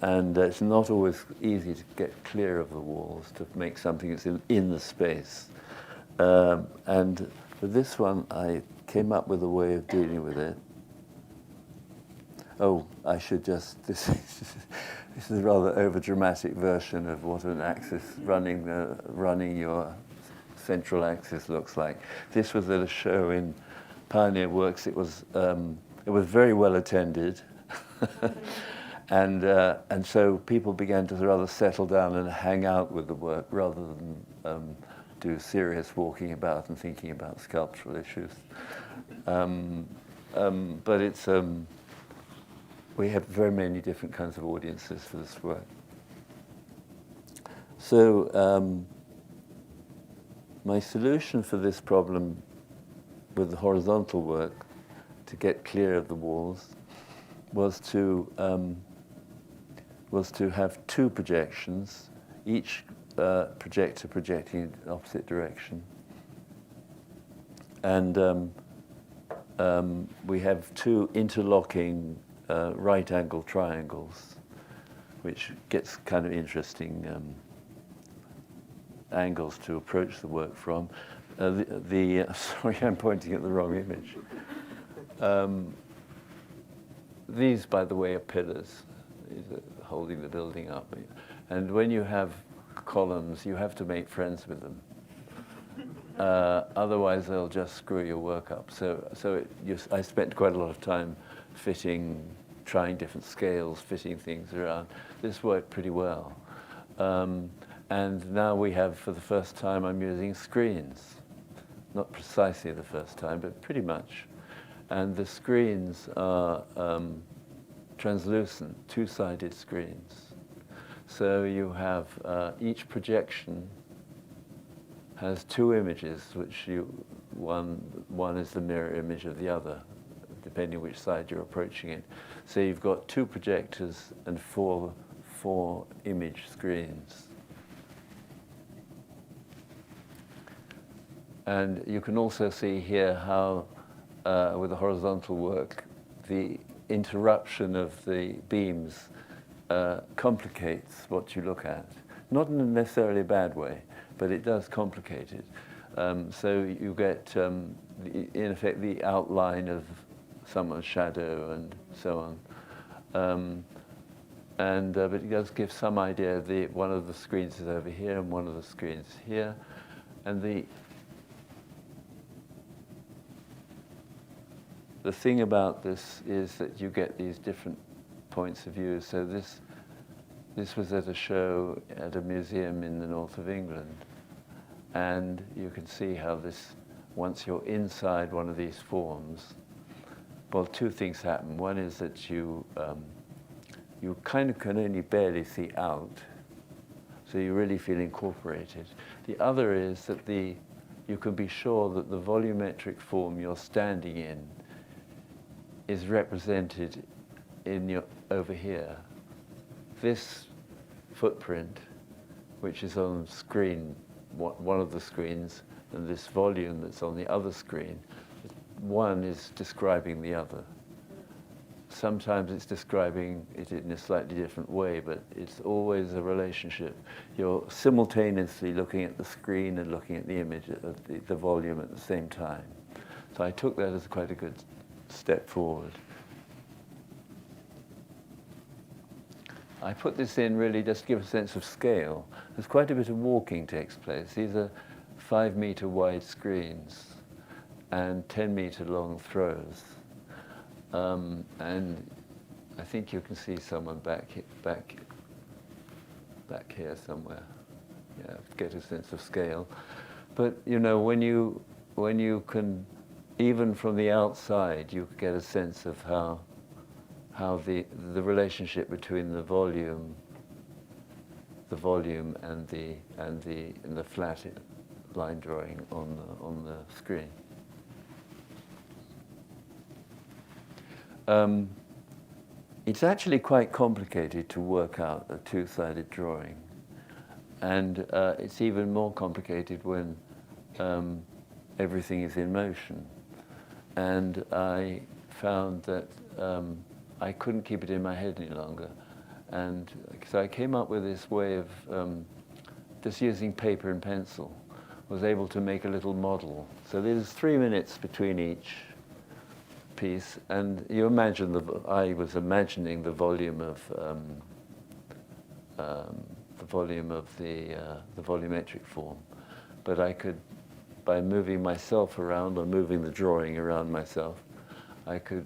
and it's not always easy to get clear of the walls to make something that's in the space. And for this one, I came up with a way of dealing with it. Oh, I should just, this is a rather over-dramatic version of what an axis running your central axis looks like. This was at a show in Pioneer Works. It was very well attended. And so people began to rather settle down and hang out with the work rather than do serious walking about and thinking about sculptural issues. But it's, we have very many different kinds of audiences for this work. So my solution for this problem with the horizontal work, to get clear of the walls, was to have two projections, each projector projecting in the opposite direction. And we have two interlocking right-angle triangles, which gets kind of interesting angles to approach the work from. Sorry, I'm pointing at the wrong image. These, by the way, are pillars holding the building up. And when you have columns, you have to make friends with them. Otherwise, they'll just screw your work up. I spent quite a lot of time trying different scales, fitting things around. This worked pretty well. And now we have, for the first time, I'm using screens. Not precisely the first time, but pretty much. And the screens are translucent, two-sided screens. So you have each projection has two images, which one is the mirror image of the other, depending which side you're approaching it. So you've got two projectors and four image screens. And you can also see here how, with the horizontal work, the interruption of the beams complicates what you look at. Not in a necessarily bad way, but it does complicate it. So you get, in effect, the outline of someone's shadow and so on. but it does give some idea. One of the screens is over here and one of the screens here. And the thing about this is that you get these different points of view. So this was at a show at a museum in the north of England. And you can see how this, once you're inside one of these forms, well, two things happen. One is that you kind of can only barely see out, so you really feel incorporated. The other is that you can be sure that the volumetric form you're standing in is represented over here. This footprint, which is on screen, one of the screens, and this volume that's on the other screen, one is describing the other. Sometimes it's describing it in a slightly different way, but it's always a relationship. You're simultaneously looking at the screen and looking at the image of the volume at the same time. So I took that as quite a good step forward. I put this in really just to give a sense of scale. There's quite a bit of walking takes place. These are 5-meter wide screens and 10-meter long throws. And I think you can see someone back here somewhere. Yeah, get a sense of scale. But you know, when you can, even from the outside, you get a sense of how the relationship between the volume and the flat line drawing on the screen. It's actually quite complicated to work out a two-sided drawing, and it's even more complicated when everything is in motion. And I found that I couldn't keep it in my head any longer, and so I came up with this way of just using paper and pencil. Was able to make a little model. So there's 3 minutes between each piece, and you imagine I was imagining the volume of the volumetric form, but I could, by moving myself around or moving the drawing around myself, I could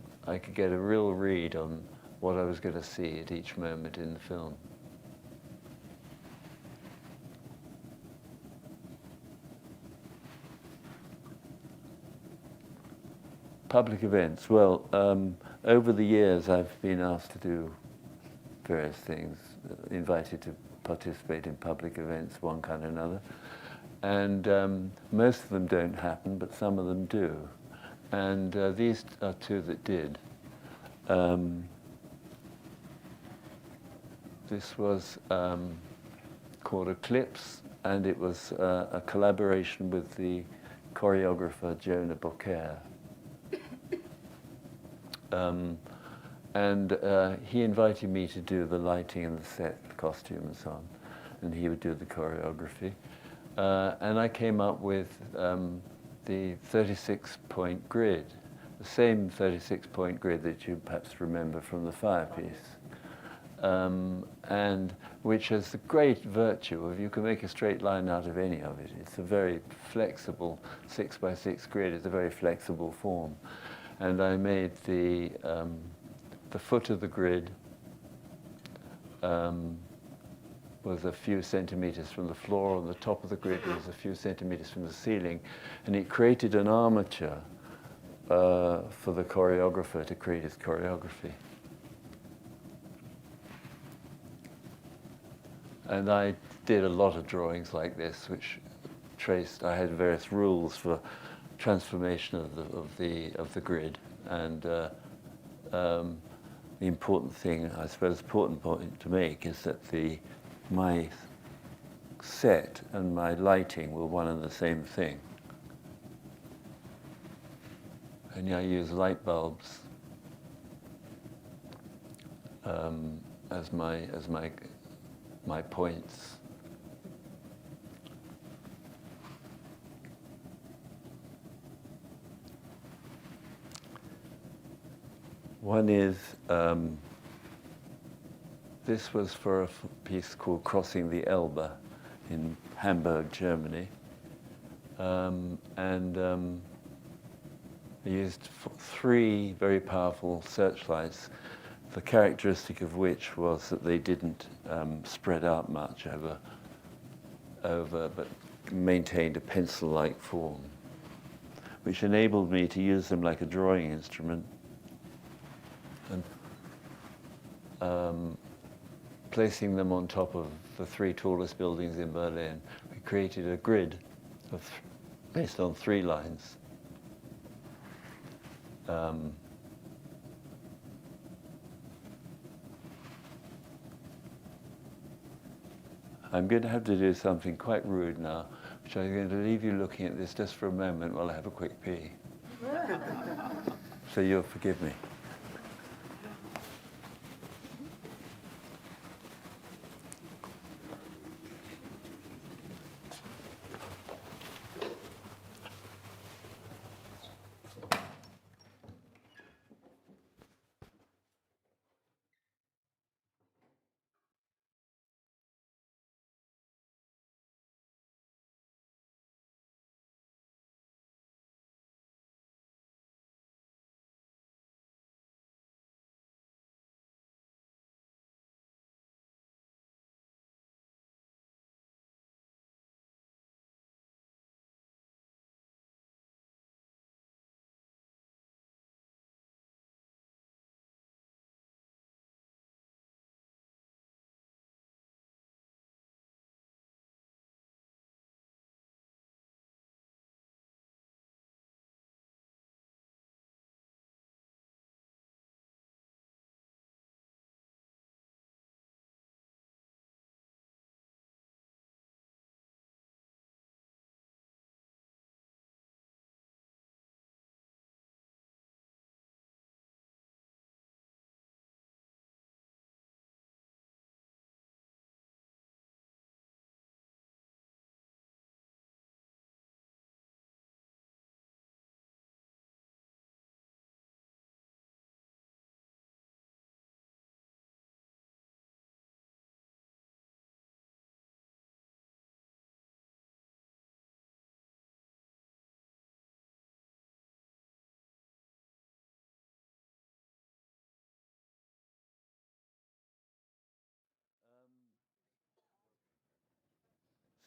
get a real read on what I was going to see at each moment in the film. Public events. Well, over the years I've been asked to do various things, invited to participate in public events, one kind or another. And most of them don't happen, but some of them do. And these are two that did. This was called Eclipse, and it was a collaboration with the choreographer Jonah Beaucaire. And he invited me to do the lighting and the set, the costume and so on, and he would do the choreography. And I came up with the 36-point grid, the same 36-point grid that you perhaps remember from the Firepiece, and which has the great virtue of you can make a straight line out of any of it. It's a very flexible 6x6 grid. It's a very flexible form. And I made the foot of the grid was a few centimeters from the floor, and the top of the grid was a few centimeters from the ceiling, and it created an armature for the choreographer to create his choreography. And I did a lot of drawings like this, which I had various rules for transformation of the grid, and the important thing, I suppose, important point to make is that my set and my lighting were one and the same thing, and I use light bulbs as my points. One is this was for a piece called Crossing the Elbe in Hamburg, Germany. I used 3 very powerful searchlights, the characteristic of which was that they didn't spread out much over, but maintained a pencil-like form, which enabled me to use them like a drawing instrument. And placing them on top of the 3 tallest buildings in Berlin, we created a grid based on 3 lines. I'm going to have to do something quite rude now, which I'm going to leave you looking at this just for a moment while I have a quick pee. So you'll forgive me.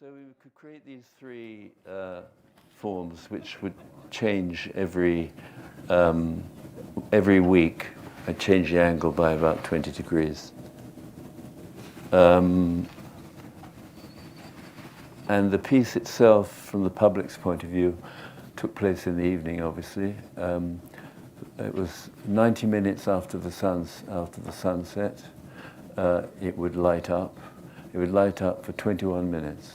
So we could create these 3 forms, which would change every week. I'd change the angle by about 20 degrees. And the piece itself, from the public's point of view, took place in the evening, obviously. It was 90 minutes after the sunset. It would light up. It would light up for 21 minutes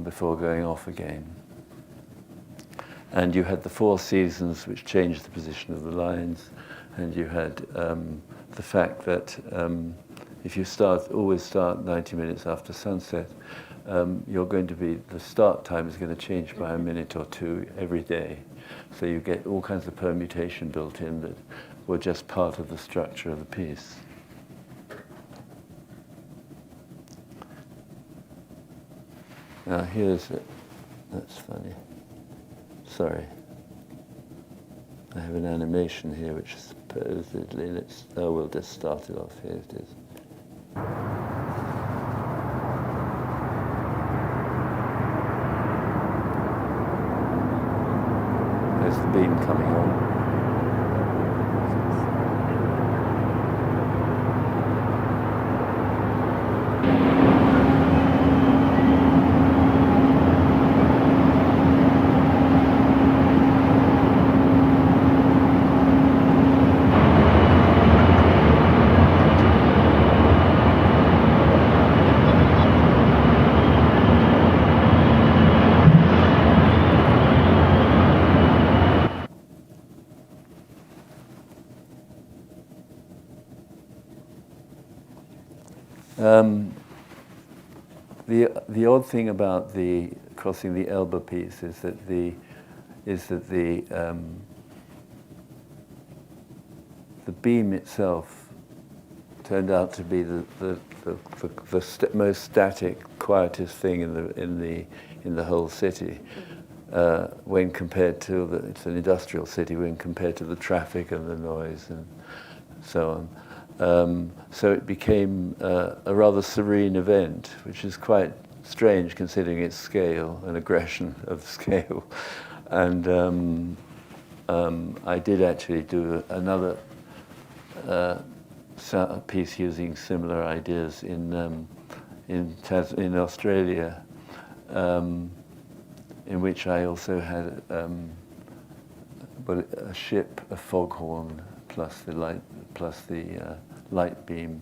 before going off again. And you had the 4 seasons, which changed the position of the lines, and you had the fact that if you always start 90 minutes after sunset, the start time is going to change by a minute or 2 every day. So you get all kinds of permutation built in that were just part of the structure of the piece. Now here's it. That's funny. Sorry. I have an animation here which supposedly, we'll just start it off. Here it is. There's the beam coming on. The odd thing about the Crossing the Elbe piece is that the beam itself turned out to be the most static, quietest thing in the whole city, when compared to it's an industrial city, when compared to the traffic and the noise and so on. So it became a rather serene event, which is quite strange considering its scale and aggression of scale. And I did actually do another piece using similar ideas in Australia, in which I also had a ship, a foghorn, plus the light beam,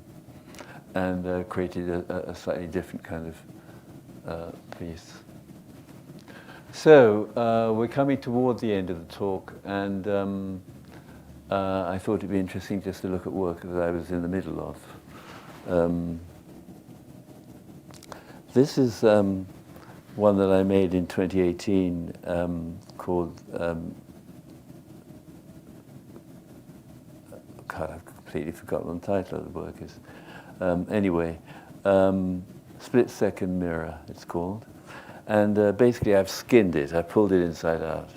and created a slightly different kind of piece. So we're coming toward the end of the talk, and I thought it'd be interesting just to look at work that I was in the middle of. This is one that I made in 2018 called, God, I've completely forgotten what the title of the work is. Anyway, split-second mirror, it's called. And basically I've skinned it, I pulled it inside out.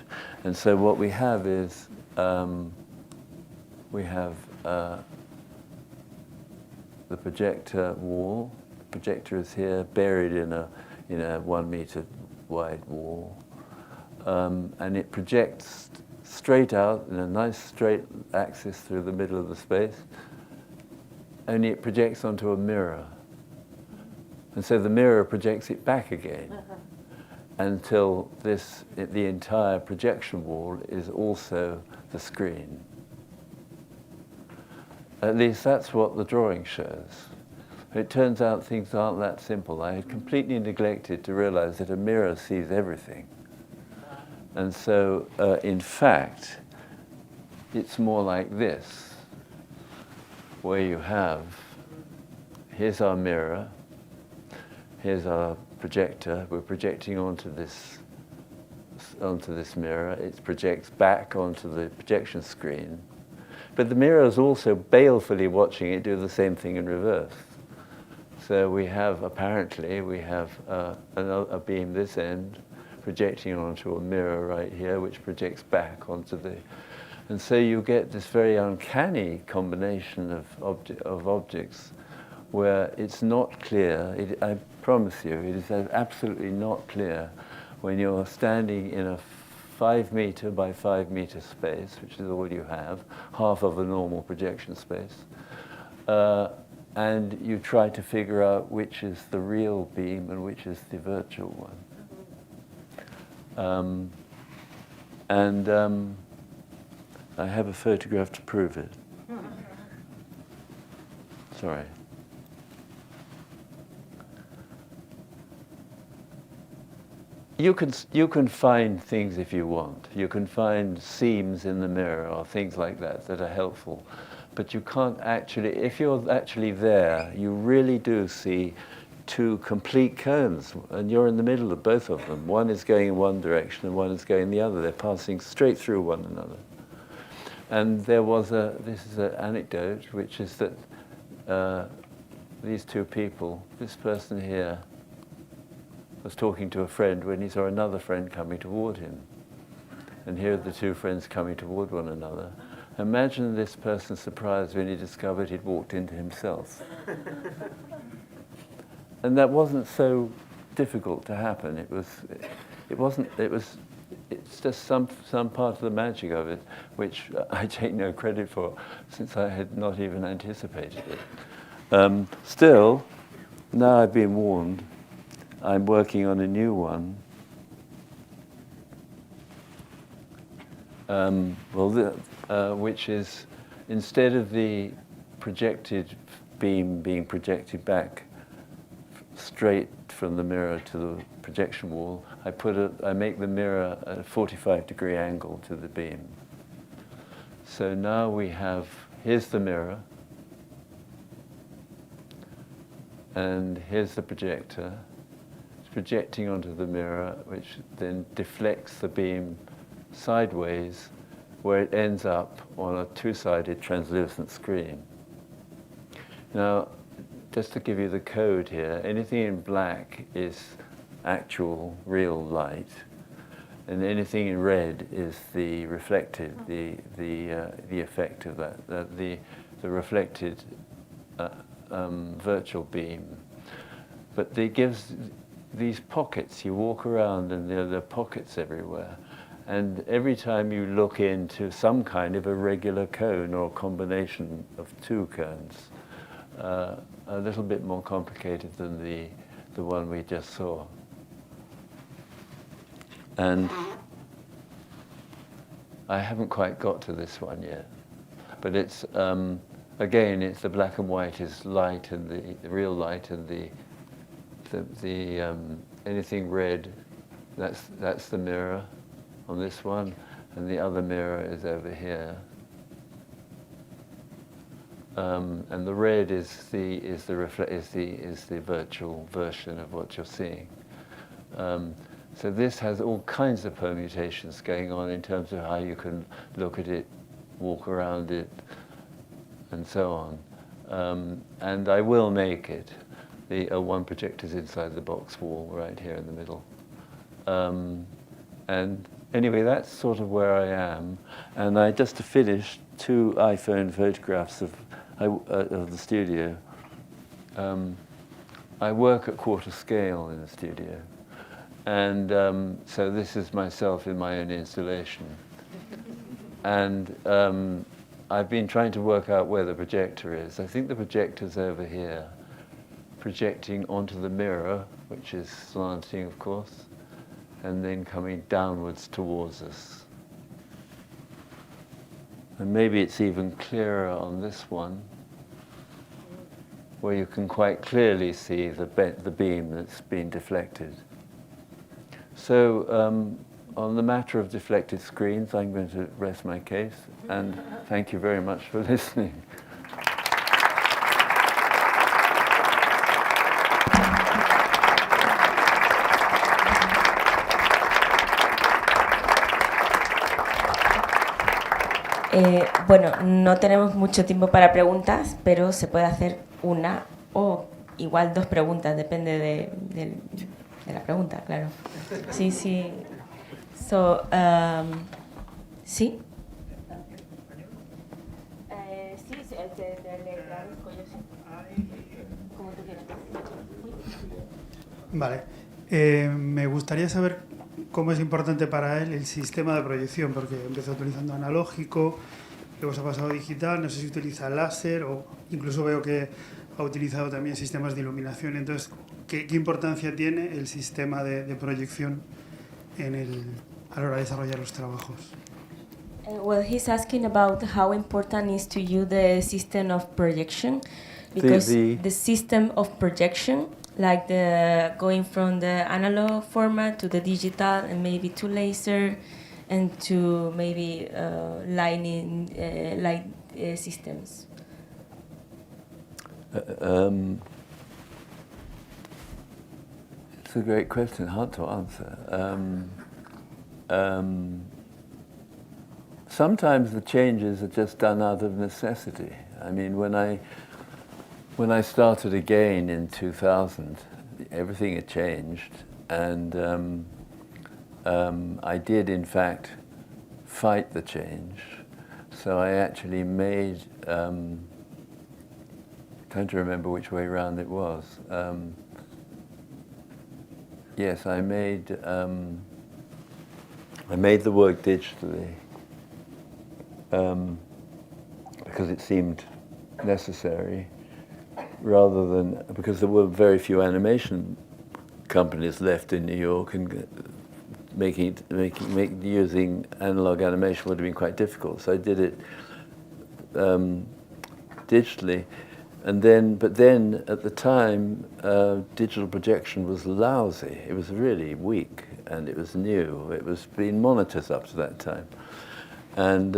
And so what we have is, we have the projector wall. The projector is here, buried in a 1 meter wide wall. And it projects straight out in a nice straight axis through the middle of the space. Only it projects onto a mirror. And so the mirror projects it back again until the entire projection wall is also the screen. At least that's what the drawing shows. It turns out things aren't that simple. I had completely neglected to realize that a mirror sees everything. And so, in fact, it's more like this, where you have, here's our mirror, here's our projector. We're projecting onto this mirror. It projects back onto the projection screen. But the mirror is also balefully watching it do the same thing in reverse. So we have, apparently, a beam this end projecting onto a mirror right here, which projects back onto the... And so you get this very uncanny combination of objects where it's not clear. I promise you, it is absolutely not clear when you're standing in a 5 meter by 5 meter space, which is all you have, half of a normal projection space, and you try to figure out which is the real beam and which is the virtual one. I have a photograph to prove it. Sorry. You can find things if you want. You can find seams in the mirror or things like that are helpful. But you can't actually, if you're actually there, you really do see two complete cones, and you're in the middle of both of them. One is going in one direction and one is going the other. They're passing straight through one another. And there was this is an anecdote, which is that these two people, this person here, was talking to a friend when he saw another friend coming toward him. And here are the two friends coming toward one another. Imagine this person's surprise when he discovered he'd walked into himself. And that wasn't so difficult to happen. It's just some part of the magic of it, which I take no credit for, since I had not even anticipated it. Still, now I've been warned, I'm working on a new one. Which is, instead of the projected beam being projected back straight from the mirror to the projection wall, I make the mirror at a 45-degree angle to the beam. So now we have, here's the mirror, and here's the projector. It's projecting onto the mirror, which then deflects the beam sideways, where it ends up on a two-sided translucent screen. Now, just to give you the code here, anything in black is actual, real light, and anything in red is the reflected, the effect of that, the reflected virtual beam. But it gives these pockets. You walk around and there are pockets everywhere. And every time you look into some kind of a regular cone or a combination of two cones, a little bit more complicated than the one we just saw. And I haven't quite got to this one yet, but it's again, it's the black and white is light, and the real light, and the anything red, that's the mirror on this one, and the other mirror is over here. And the red is the virtual version of what you're seeing. So this has all kinds of permutations going on in terms of how you can look at it, walk around it, and so on. And I will make it. The one projector's inside the box wall right here in the middle. And anyway, that's sort of where I am. And I just to finish 2 iPhone photographs of the studio. I work at quarter scale in the studio. And so this is myself in my own installation. And I've been trying to work out where the projector is. I think the projector's over here, projecting onto the mirror, which is slanting, of course, and then coming downwards towards us. And maybe it's even clearer on this one, where you can quite clearly see the beam that's been deflected. So on the matter of deflected screens, I'm going to rest my case, and thank you very much for listening. Bueno, no tenemos mucho tiempo para preguntas, pero se puede hacer una o igual 2 preguntas, depende de la pregunta, claro. Sí, sí. So, ¿sí? Sí, te agradezco, yo sí. Como tú quieras. Vale. Me gustaría saber cómo es importante para él el sistema de proyección, porque empezó utilizando analógico, luego se ha pasado a digital, no sé si utiliza láser o incluso veo que ha utilizado también sistemas de iluminación. Entonces, ¿qué importancia tiene el sistema de proyección a la hora de desarrollar los trabajos? Well, he's asking about how important is to you the system of projection, because the system of projection, like the going from the analog format to the digital and maybe to laser and to maybe light systems. It's a great question, hard to answer. Sometimes the changes are just done out of necessity. I mean, when I started again in 2000, everything had changed, and I did, in fact, fight the change. So I actually made, trying to remember which way around it was. Yes, I made the work digitally because it seemed necessary, rather than because there were very few animation companies left in New York, and using analog animation would have been quite difficult. So I did it digitally. But then at the time, digital projection was lousy. It was really weak, and it was new. It was being monitors up to that time. And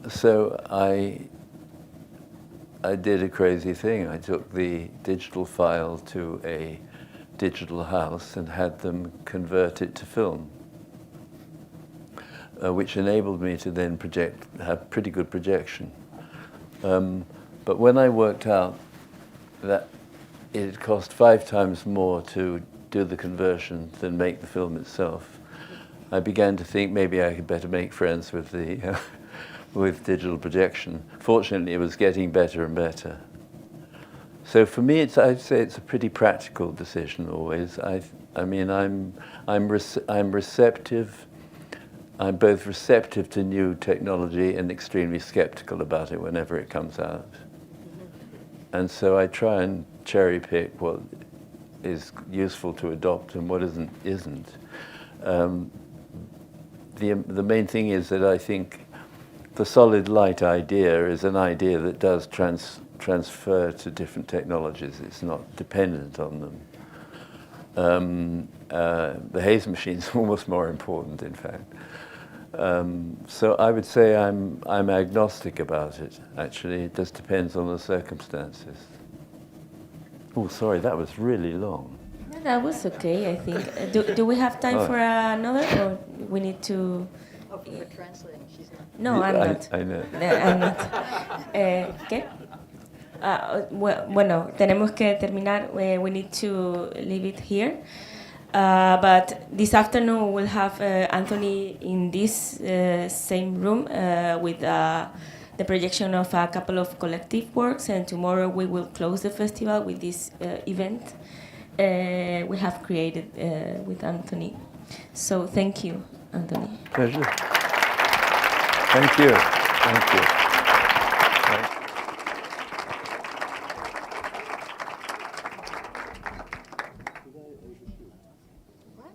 so I did a crazy thing. I took the digital file to a digital house and had them convert it to film, which enabled me to then have pretty good projection. But when I worked out that it cost 5 times more to do the conversion than make the film itself, I began to think maybe I could better make friends with the with digital projection. Fortunately, it was getting better and better. So for me, I'd say it's a pretty practical decision always. I mean, I'm receptive. I'm both receptive to new technology and extremely skeptical about it whenever it comes out. And so I try and cherry pick what is useful to adopt and what isn't. The main thing is that I think the solid light idea is an idea that does transfer to different technologies. It's not dependent on them. The haze machine is almost more important, in fact. So I would say I'm agnostic about it, actually. It just depends on the circumstances. Oh, sorry, that was really long. No, that was okay, I think. Do we have time for another, or we need to... Oh, for translating, she's not. No, I'm not. I know. I'm not. ¿Qué? Bueno, tenemos que terminar. We need to leave it here. But this afternoon we'll have Anthony in this same room with the projection of a couple of collective works, and tomorrow we will close the festival with this event we have created with Anthony. So thank you, Anthony. Pleasure. Thank you. Thank you. What?